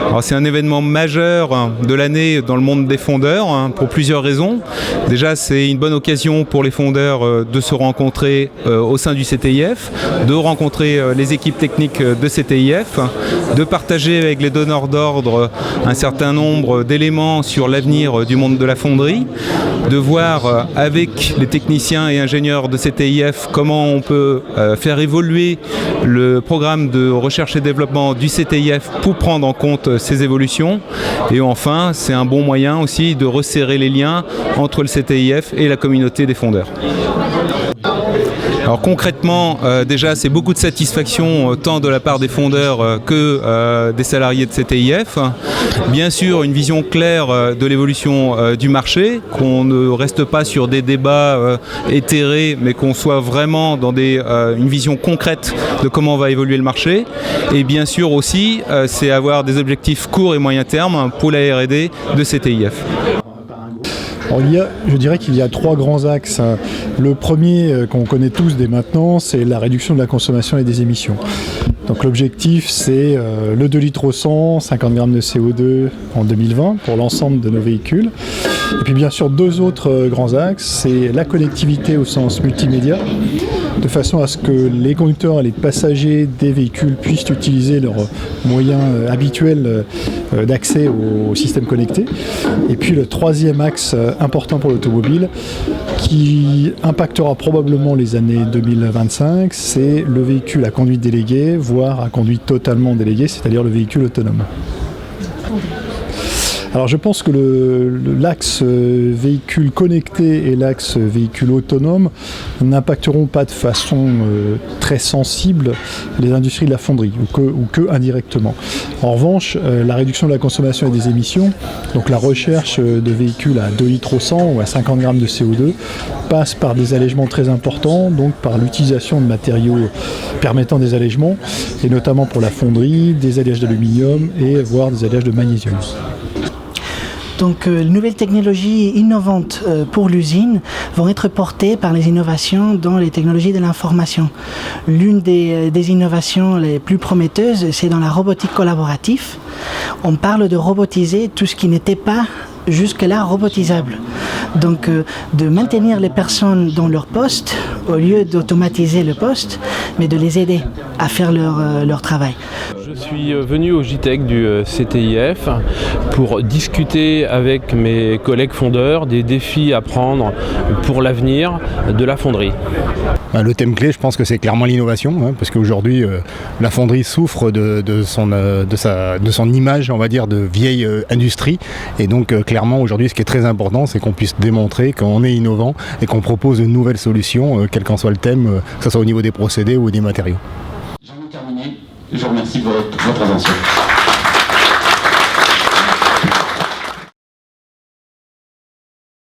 Alors c'est un événement majeur de l'année dans le monde des fondeurs pour plusieurs raisons. Déjà, c'est une bonne occasion pour les fondeurs de se rencontrer au sein du CTIF, de rencontrer les équipes techniques de CTIF, de partager avec les donneurs d'ordre un certain nombre d'éléments sur l'avenir du monde de la fonderie, de voir avec les techniciens et ingénieurs de CTIF comment on peut faire évoluer le programme de recherche et développement du CTIF pour prendre en compte ces évolutions. Et enfin, c'est un bon moyen aussi de resserrer les liens entre le CTIF et la communauté des fondeurs. Alors concrètement, déjà c'est beaucoup de satisfaction tant de la part des fondeurs que des salariés de CTIF. Bien sûr, une vision claire de l'évolution du marché, qu'on ne reste pas sur des débats éthérés, mais qu'on soit vraiment dans une vision concrète de comment va évoluer le marché. Et bien sûr aussi, c'est avoir des objectifs court et moyen terme pour la R&D de CTIF. Alors, je dirais qu'il y a 3 grands axes. Le premier qu'on connaît tous dès maintenant, c'est la réduction de la consommation et des émissions. Donc l'objectif, c'est le 2 litres au 100, 50 grammes de CO2 en 2020 pour l'ensemble de nos véhicules. Et puis bien sûr, 2 autres grands axes, c'est la connectivité au sens multimédia, de façon à ce que les conducteurs et les passagers des véhicules puissent utiliser leurs moyens habituels d'accès au système connecté. Et puis le 3e axe important pour l'automobile, qui impactera probablement les années 2025, c'est le véhicule à conduite déléguée, voire à conduite totalement déléguée, c'est-à-dire le véhicule autonome. Alors je pense que l'axe véhicule connecté et l'axe véhicule autonome n'impacteront pas de façon très sensible les industries de la fonderie, ou que indirectement. En revanche, la réduction de la consommation et des émissions, donc la recherche de véhicules à 2 litres au 100 ou à 50 grammes de CO2, passe par des allègements très importants, donc par l'utilisation de matériaux permettant des allègements, et notamment pour la fonderie, des alliages d'aluminium et voire des alliages de magnésium. Donc, les nouvelles technologies innovantes pour l'usine vont être portées par les innovations dans les technologies de l'information. L'une des innovations les plus prometteuses, c'est dans la robotique collaborative. On parle de robotiser tout ce qui n'était pas jusque-là robotisable. Donc, de maintenir les personnes dans leur poste, au lieu d'automatiser le poste, mais de les aider à faire leur travail. Je suis venu au JTEC du CTIF pour discuter avec mes collègues fondeurs des défis à prendre pour l'avenir de la fonderie. Le thème clé, je pense que c'est clairement l'innovation, parce qu'aujourd'hui, la fonderie souffre de son image, on va dire, de vieille industrie. Et donc, clairement, aujourd'hui, ce qui est très important, c'est qu'on puisse démontrer qu'on est innovant et qu'on propose de nouvelles solutions, quel qu'en soit le thème, que ce soit au niveau des procédés ou des matériaux. J'en ai terminé. Je vous remercie de votre attention.